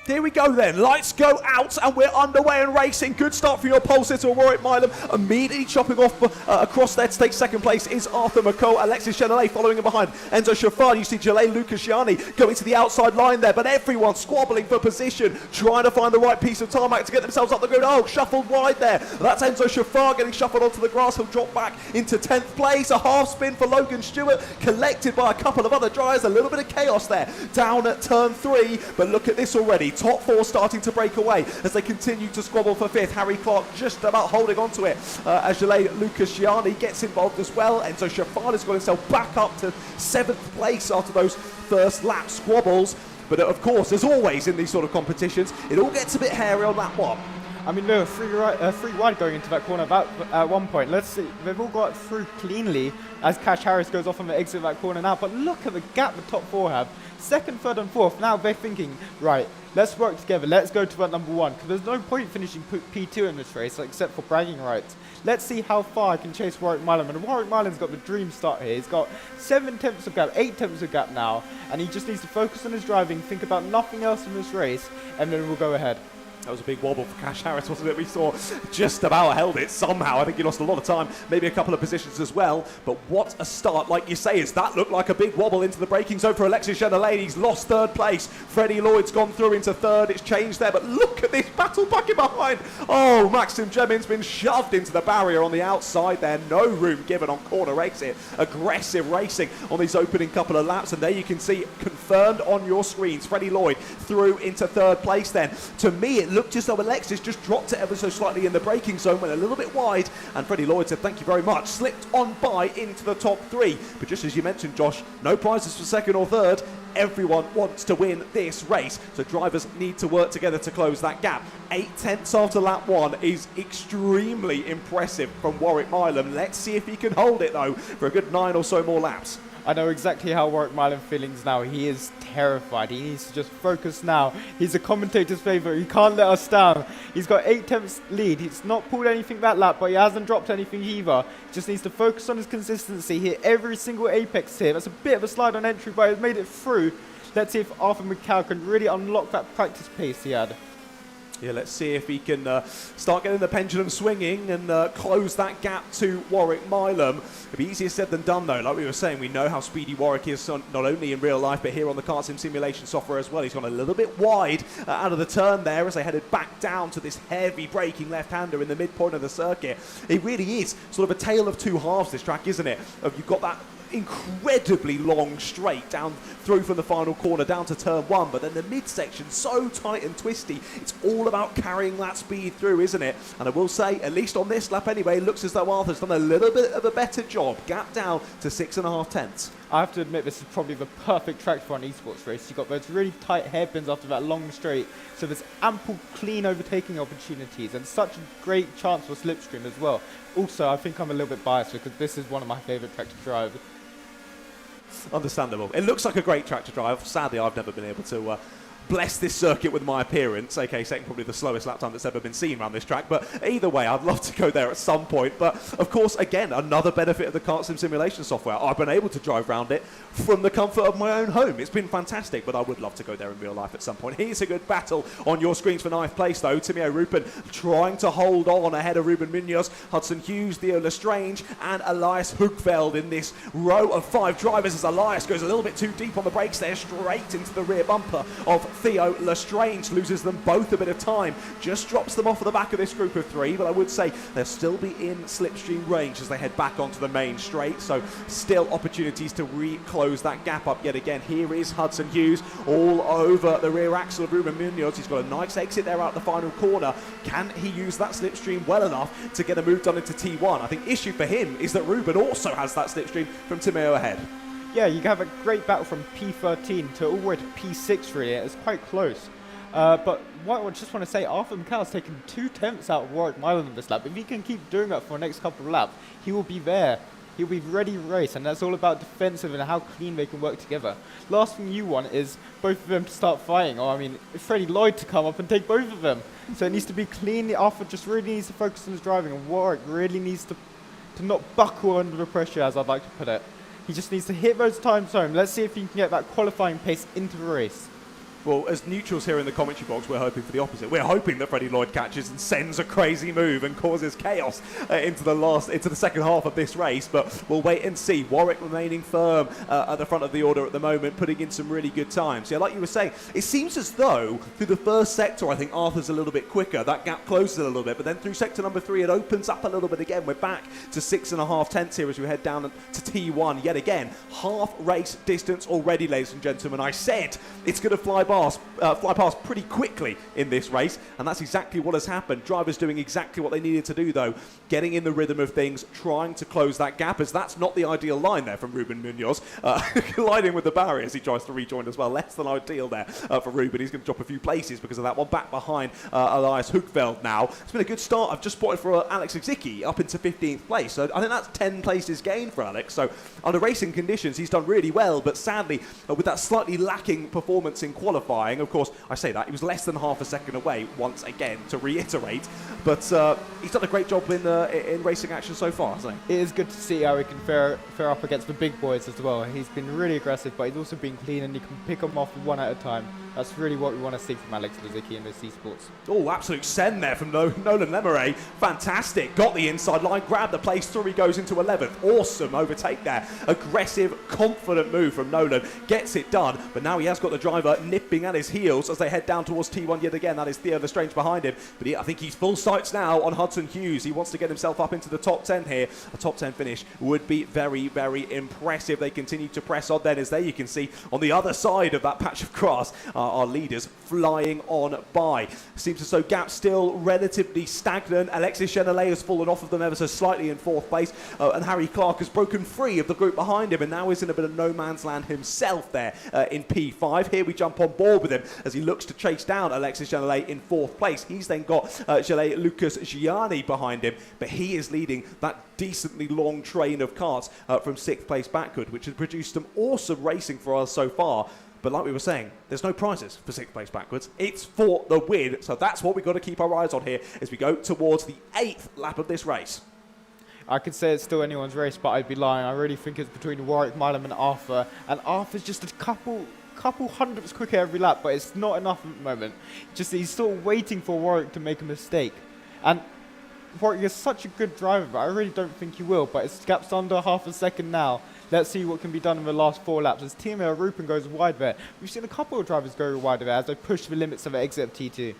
A: Here we go then, lights go out and we're underway and racing. Good start for your pole sitter, Warwick Milam. Immediately chopping off across there to take second place is Arthur McCall. Alexis Chenelet following him behind. Enzo Shafar, you see Jalay Lucasciani going to the outside line there, but everyone squabbling for position, trying to find the right piece of tarmac to get themselves up the grid. Oh, shuffled wide there. That's Enzo Shafar getting shuffled onto the grass. He'll drop back into 10th place. A half spin for Logan Stewart, collected by a couple of other drivers. A little bit of chaos there down at turn 3, but look at this already. Top 4 starting to break away as they continue to squabble for 5th. Harry Clark just about holding on to it as Jalay Lucasciani gets involved as well. And so Shafar has got himself back up to 7th place after those first lap squabbles. But of course, as always in these sort of competitions, it all gets a bit hairy on lap 1.
B: I mean, there were three wide going into that corner at one point. Let's see. They've all got through cleanly as Cash Harris goes off on the exit of that corner now. But look at the gap the top 4 have. 2nd, 3rd and 4th. Now they're thinking, right, let's work together. Let's go to that number 1. Because there's no point finishing P2 in this race except for bragging rights. Let's see how far I can chase Warwick Milam. And Warwick Milam's got the dream start here. He's got 7 tenths of gap, 8 tenths of gap now. And he just needs to focus on his driving, think about nothing else in this race, and then we'll go ahead.
A: That was a big wobble for Cash Harris, wasn't it? We saw just about held it somehow. I think he lost a lot of time, maybe a couple of positions as well. But what a start, like you say, is that looked like a big wobble into the braking zone for Alexis Chenelet. He's lost 3rd place. Freddie Lloyd's gone through into 3rd. It's changed there, but look at this battle back in behind. Oh, Maxim Dremin's been shoved into the barrier on the outside there. No room given on corner exit. Aggressive racing on these opening couple of laps, and there you can see confirmed on your screens. Freddie Lloyd through into 3rd place then. To me, it looked as though Alexis just dropped it ever so slightly in the braking zone, went a little bit wide, and Freddie Lloyd said thank you very much, slipped on by into the top 3. But just as you mentioned, Josh, no prizes for 2nd or 3rd. Everyone wants to win this race, so drivers need to work together to close that gap. 8 tenths after lap 1 is extremely impressive from Warwick Milam. Let's see if he can hold it though for a good 9 or so more laps.
B: I know exactly how Warwick Milan feelings now. He is terrified. He needs to just focus now. He's a commentator's favourite. He can't let us down. He's got 8 tenths lead. He's not pulled anything that lap, but he hasn't dropped anything either. Just needs to focus on his consistency, hit every single apex here. That's a bit of a slide on entry, but he's made it through. Let's see if Arthur McCall can really unlock that practice pace he had.
A: Yeah, let's see if he can start getting the pendulum swinging and close that gap to Warwick Milan. It'll be easier said than done, though. Like we were saying, we know how speedy Warwick is, not only in real life, but here on the KartSim simulation software as well. He's gone a little bit wide out of the turn there as they headed back down to this heavy braking left-hander in the midpoint of the circuit. It really is sort of a tale of two halves, this track, isn't it? You've got that incredibly long straight down through from the final corner down to turn 1, but then the midsection so tight and twisty. It's all about carrying that speed through, isn't it? And I will say, at least on this lap anyway, it looks as though Arthur's done a little bit of a better job. Gap down to 6.5 tenths.
B: I have to admit, this is probably the perfect track for an esports race. You've got those really tight hairpins after that long straight, so there's ample clean overtaking opportunities and such a great chance for slipstream as well. Also, I think I'm a little bit biased because this is one of my favourite tracks to drive.
A: Understandable. It looks like a great track to drive. Sadly, I've never been able to bless this circuit with my appearance, aka setting probably the slowest lap time that's ever been seen around this track. But either way, I'd love to go there at some point. But of course, again, another benefit of the KartSim simulation software. I've been able to drive around it from the comfort of my own home. It's been fantastic, but I would love to go there in real life at some point. Here's a good battle on your screens for 9th place, though. Timio Rupen trying to hold on ahead of Ruben Munoz, Hudson Hughes, Theo Lestrange, and Elias Hugveld in this row of 5 drivers as Elias goes a little bit too deep on the brakes there, straight into the rear bumper of Theo Lestrange, loses them both a bit of time, just drops them off at the back of this group of 3, but I would say they'll still be in slipstream range as they head back onto the main straight, so still opportunities to close that gap up yet again. Here is Hudson Hughes all over the rear axle of Ruben Munoz. He's got a nice exit there out the final corner. Can he use that slipstream well enough to get a move done into T1? I think issue for him is that Ruben also has that slipstream from Timeo ahead.
B: Yeah, you have a great battle from P13 to all the way to P6 really. It's quite close. But what I just want to say, Arthur McCall's taken 2 tenths out of Warwick Milan on this lap. If he can keep doing that for the next couple of laps, he will be there. He'll be ready to race, and that's all about defensive and how clean they can work together. Last thing you want is both of them to start fighting, or I mean, Freddie Lloyd to come up and take both of them. So it needs to be clean. Arthur just really needs to focus on his driving, and Warwick really needs to not buckle under the pressure, as I'd like to put it. He just needs to hit those times home. Let's see if he can get that qualifying pace into the race.
A: Well, as neutrals here in the commentary box, we're hoping for the opposite. We're hoping that Freddie Lloyd catches and sends a crazy move and causes chaos into the second half of this race. But we'll wait and see. Warwick remaining firm at the front of the order at the moment, putting in some really good times. Yeah, like you were saying, it seems as though through the first sector, I think Arthur's a little bit quicker. That gap closes a little bit. But then through sector number 3, it opens up a little bit again. We're back to 6.5 tenths here as we head down to T1 yet again. Half race distance already, ladies and gentlemen. I said it's going to fly past pretty quickly in this race, and that's exactly what has happened. Drivers doing exactly what they needed to do, though, getting in the rhythm of things, trying to close that gap, as that's not the ideal line there from Ruben Munoz, colliding with the barrier as he tries to rejoin as well. Less than ideal there for Ruben. He's going to drop a few places because of that one. Back behind Elias Hugveld now. It's been a good start. I've just spotted for Alex Zicki up into 15th place, so I think that's 10 places gained for Alex. So under racing conditions, he's done really well, but sadly, with that slightly lacking performance in qualifying, of course, I say that, he was less than half a second away, once again, to reiterate, but he's done a great job in racing action so far, hasn't he?
B: It is good to see how he can fare up against the big boys as well. He's been really aggressive, but he's also been clean, and he can pick them off one at a time. That's really what we want to see from Alex Lizicki in this esports.
A: Oh, absolute send there from Nolan Lemeray. Fantastic. Got the inside line, grabbed the place through. He goes into 11th. Awesome overtake there. Aggressive, confident move from Nolan. Gets it done, but now he has got the driver nipping at his heels as they head down towards T1 yet again. That is Theo Lestrange behind him. But I think he's full sights now on Hudson Hughes. He wants to get himself up into the top 10 here. A top 10 finish would be very, very impressive. They continue to press on then, as there you can see on the other side of that patch of grass. our leaders flying on by. Seems as though gap still relatively stagnant. Alexis Genelay has fallen off of them ever so slightly in 4th place, and Harry Clark has broken free of the group behind him and now is in a bit of no man's land himself there in P5. Here we jump on board with him as he looks to chase down Alexis Genelay in 4th place. He's then got Lucas Gianni behind him, but he is leading that decently long train of karts from 6th place backward, which has produced some awesome racing for us so far. But like we were saying, there's no prizes for 6th place backwards. It's for the win. So that's what we've got to keep our eyes on here as we go towards the 8th lap of this race.
B: I could say it's still anyone's race, but I'd be lying. I really think it's between Warwick, Milam and Arthur. And Arthur's just a couple hundredths quicker every lap, but it's not enough at the moment. Just he's still waiting for Warwick to make a mistake. And Warwick is such a good driver, but I really don't think he will. But it's gaps under half a second now. Let's see what can be done in the last 4 laps. As Timo Rupin goes wide there. We've seen a couple of drivers go wide there as they push the limits of the exit of T2.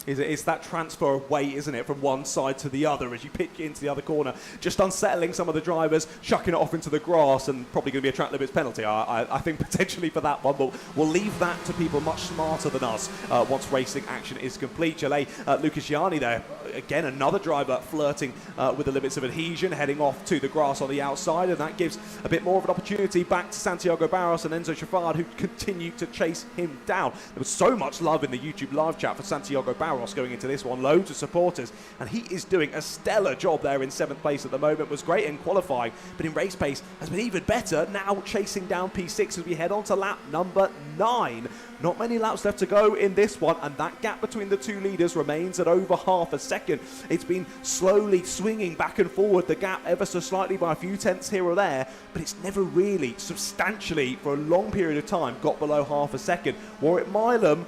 A: It's that transfer of weight, isn't it, from one side to the other as you pitch into the other corner, just unsettling some of the drivers, chucking it off into the grass, and probably going to be a track limits penalty, I think, potentially for that one, but we'll leave that to people much smarter than us once racing action is complete. Lucas Gianni there, again, another driver flirting with the limits of adhesion, heading off to the grass on the outside, and that gives a bit more of an opportunity back to Santiago Barros and Enzo Chaffard, who continue to chase him down. There was so much love in the YouTube live chat for Santiago Barros going into this one, loads of supporters, and he is doing a stellar job there in 7th place at the moment. Was great in qualifying, but in race pace has been even better, now chasing down P6 as we head on to lap number 9. Not many laps left to go in this one, and that gap between the 2 leaders remains at over half a second. It's been slowly swinging back and forward, the gap ever so slightly by a few tenths here or there, but it's never really substantially for a long period of time got below half a second. Warwick Milam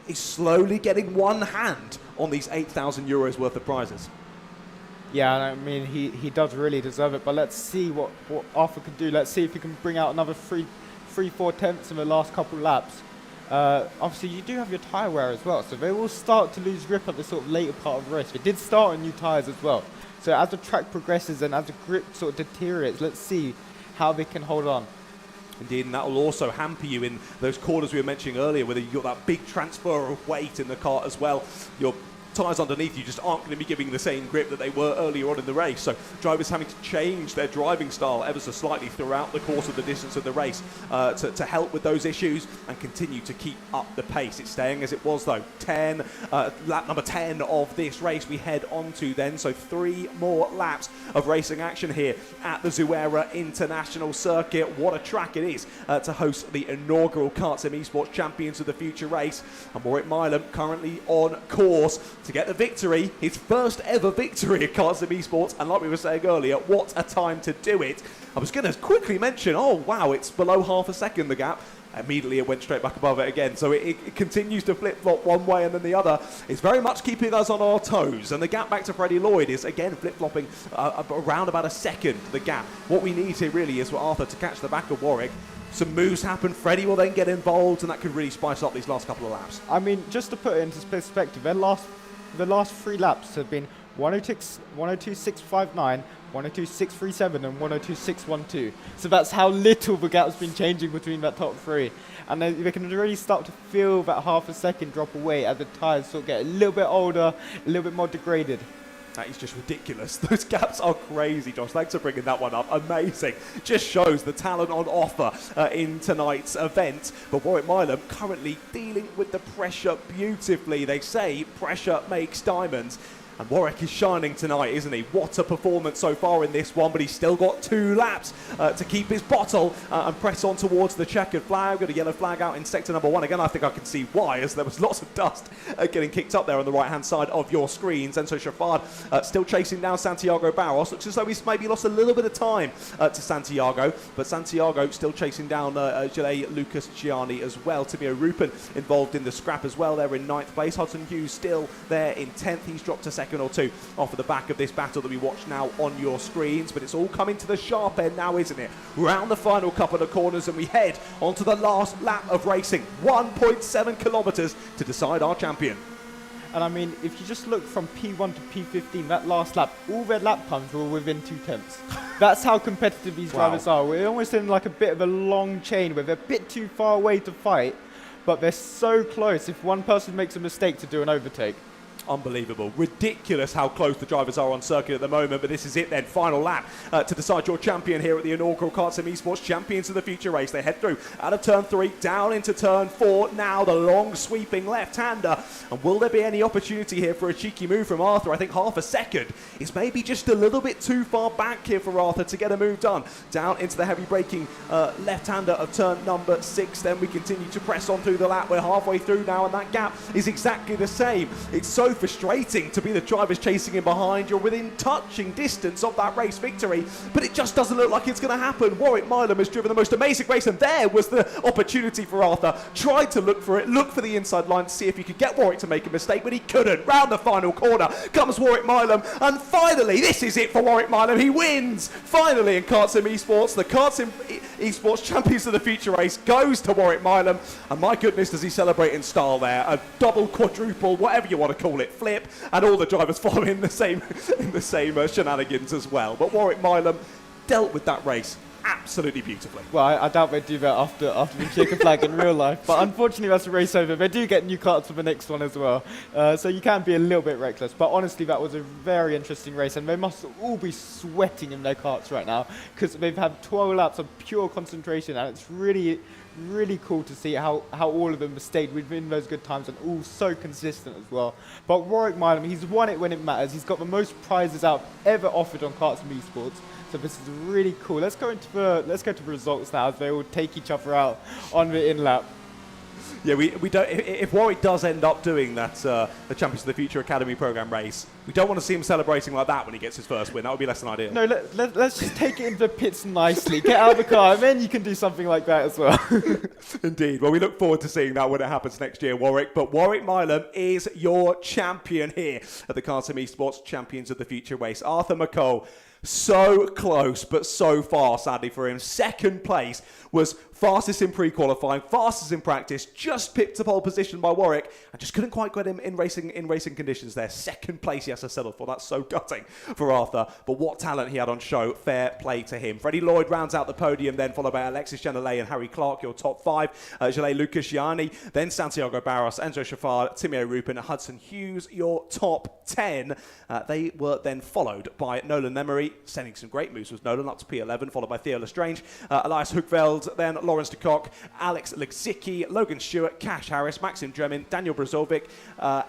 A: is slowly getting one hand on these €8,000 worth of prizes.
B: Yeah, I mean, he does really deserve it, but let's see what Arthur can do. Let's see if he can bring out another 3-4 tenths in the last couple laps. Obviously, you do have your tyre wear as well, so they will start to lose grip at the sort of later part of the race. They did start on new tyres as well. So as the track progresses and as the grip sort of deteriorates, let's see how they can hold on.
A: Indeed, and that will also hamper you in those corners we were mentioning earlier, whether you've got that big transfer of weight in the kart as well. Your tyres underneath you just aren't going to be giving the same grip that they were earlier on in the race. So drivers having to change their driving style ever so slightly throughout the course of the distance of the race to help with those issues and continue to keep up the pace. It's staying as it was though. Lap number 10 of this race we head on to then. So 3 more laps of racing action here at the Zuera International Circuit. What a track it is to host the inaugural KartSim Esports Champions of the Future race. And Warwick Milam currently on course to get the victory, his first ever victory at KartSim Esports, and like we were saying earlier, what a time to do it. I was going to quickly mention, oh wow, it's below half a second the gap. Immediately it went straight back above it again, so it continues to flip-flop one way and then the other. It's very much keeping us on our toes, and the gap back to Freddie Lloyd is again flip-flopping around about a second, the gap. What we need here really is for Arthur to catch the back of Warwick. Some moves happen, Freddie will then get involved, and that could really spice up these last couple of laps.
B: I mean, just to put it into perspective, the last 3 laps have been 102.659, 102.637 and 102.612. So that's how little the gap's been changing between that top 3. And then they can really start to feel that half a second drop away as the tyres sort of get a little bit older, a little bit more degraded.
A: That is just ridiculous. Those gaps are crazy, Josh. Thanks for bringing that one up. Amazing. Just shows the talent on offer in tonight's event. But Warwick Milam currently dealing with the pressure beautifully. They say pressure makes diamonds. And Warwick is shining tonight, isn't he? What a performance so far in this one, but he's still got 2 laps to keep his bottle and press on towards the checkered flag. Got a yellow flag out in sector number 1. Again, I think I can see why, as there was lots of dust getting kicked up there on the right-hand side of your screens. And so Chaffard still chasing down Santiago Barros. Looks as though he's maybe lost a little bit of time to Santiago, but Santiago still chasing down Lucas Gianni as well. Timo Rupin involved in the scrap as well. They're in 9th place. Hudson Hughes still there in 10th. He's dropped a second or 2 off of the back of this battle that we watch now on your screens, but it's all coming to the sharp end now, isn't it? Round the final couple of corners and we head onto the last lap of racing. 1.7 kilometres to decide our champion.
B: And I mean, if you just look from P1 to P15, that last lap, all their lap times were within 2 tenths. That's how competitive these drivers are. We're almost in like a bit of a long chain where they're a bit too far away to fight, but they're so close if one person makes a mistake to do an overtake.
A: Unbelievable. Ridiculous how close the drivers are on circuit at the moment, but this is it then. Final lap to decide your champion here at the inaugural KartSim Esports Champions of the Future race. They head through out of turn 3, down into turn 4. Now the long sweeping left-hander. And will there be any opportunity here for a cheeky move from Arthur? I think half a second is maybe just a little bit too far back here for Arthur to get a move done. Down into the heavy braking left-hander of turn number 6. Then we continue to press on through the lap. We're halfway through now, and that gap is exactly the same. It's so frustrating to be the drivers chasing in behind. You're within touching distance of that race victory, but it just doesn't look like it's going to happen. Warwick Milam has driven the most amazing race, and there was the opportunity for Arthur. Tried to look for it, look for the inside line to see if he could get Warwick to make a mistake, but he couldn't. Round the final corner comes Warwick Milam, and finally, this is it for Warwick Milam. He wins, finally, in KartSim Esports. The KartSim Esports Champions of the Future race goes to Warwick Milam, and my goodness, does he celebrate in style there. A double, quadruple, whatever you want to call it, flip, and all the drivers following the same shenanigans as well. But Warwick Milam dealt with that race absolutely beautifully.
B: Well, I doubt they'd do that after the chicken flag in real life, but unfortunately that's a race over. They do get new karts for the next one as well, so you can be a little bit reckless, but honestly that was a very interesting race, and they must all be sweating in their karts right now because they've had 12 laps of pure concentration, and it's really cool to see how all of them have stayed within those good times and all so consistent as well. But Warwick Milam, he's won it when it matters. He's got the most prizes out ever offered on KartSim Esports. So this is really cool. Let's go to the results now as they all take each other out on the in lap.
A: Yeah, we don't. If Warwick does end up doing that, the Champions of the Future Academy program race, we don't want to see him celebrating like that when he gets his first win. That would be less than ideal.
B: No, let's just take it into the pits nicely, get out of the car, and then you can do something like that as well.
A: Indeed. Well, we look forward to seeing that when it happens next year, Warwick. But Warwick Milam is your champion here at the KartSim Esports Champions of the Future race. Arthur McCall, so close, but so far, sadly for him. Second place was fastest in pre-qualifying, fastest in practice, just pipped to pole position by Warwick, and just couldn't quite get him in racing conditions there. Second place he has to settle for. That's so gutting for Arthur, but what talent he had on show. Fair play to him. Freddie Lloyd rounds out the podium then, followed by Alexis Janelay and Harry Clark, your top 5. Jalais Lucasiani, then Santiago Barros, Enzo Shafard, Timio Rupin, Hudson Hughes, your top 10. They were then followed by Nolan Nemery, sending some great moves with Nolan up to P11, followed by Theo Lestrange, Elias Hookveld, then Lawrence de Kock, Alex Legzicki, Logan Stewart, Cash Harris, Maxim Dremin, Daniel Brazovic,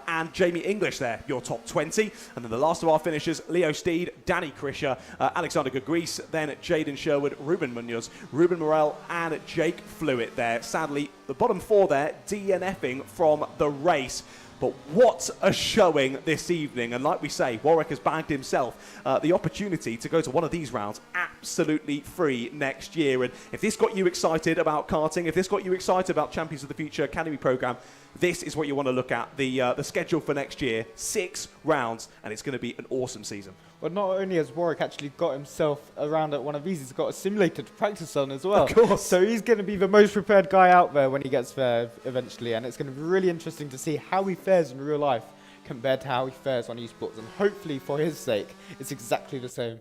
A: and Jamie English there, your top 20. And then the last of our finishers, Leo Steed, Danny Krischer, Alexander Gagris, then Jaden Sherwood, Ruben Munoz, Ruben Morel, and Jake Flewitt there. Sadly, the bottom 4 there, DNFing from the race. But what a showing this evening. And like we say, Warwick has bagged himself the opportunity to go to one of these rounds absolutely free next year. And if this got you excited about karting, if this got you excited about Champions of the Future Academy program, this is what you want to look at. The schedule for next year, 6 rounds, and it's going to be an awesome season.
B: Well, not only has Warwick actually got himself around at one of these, he's got a simulator to practice on as well.
A: Of course.
B: So he's going to be the most prepared guy out there when he gets there eventually, and it's going to be really interesting to see how he fares in real life compared to how he fares on esports, and hopefully for his sake, it's exactly the same.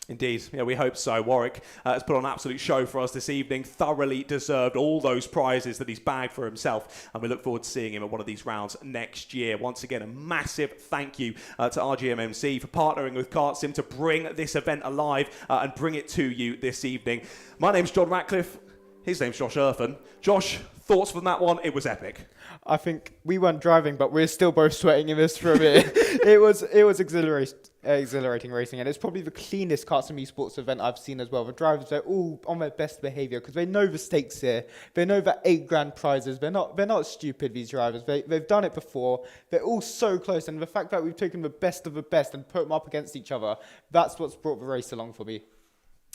A: Indeed, yeah, we hope so. Warwick has put on an absolute show for us this evening, thoroughly deserved all those prizes that he's bagged for himself, and we look forward to seeing him at one of these rounds next year. Once again, a massive thank you to RGMMC for partnering with KartSim to bring this event alive and bring it to you this evening. My name's John Ratcliffe, his name's Josh Erfan. Josh, thoughts from that one? It was epic.
B: I think we weren't driving, but we're still both sweating in this for a bit. It was exhilarating racing, and it's probably the cleanest KartSim Esports event I've seen as well. The drivers are all on their best behaviour because they know the stakes here. They know the 8 grand prizes. They're not stupid, these drivers. They've done it before. They're all so close, and the fact that we've taken the best of the best and put them up against each other, that's what's brought the race along for me.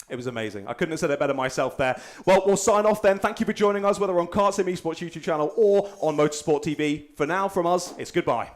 A: It was amazing. I couldn't have said it better myself there. Well, we'll sign off then. Thank you for joining us, whether on KartSim Esports YouTube channel or on Motorsport TV. For now, from us, it's goodbye.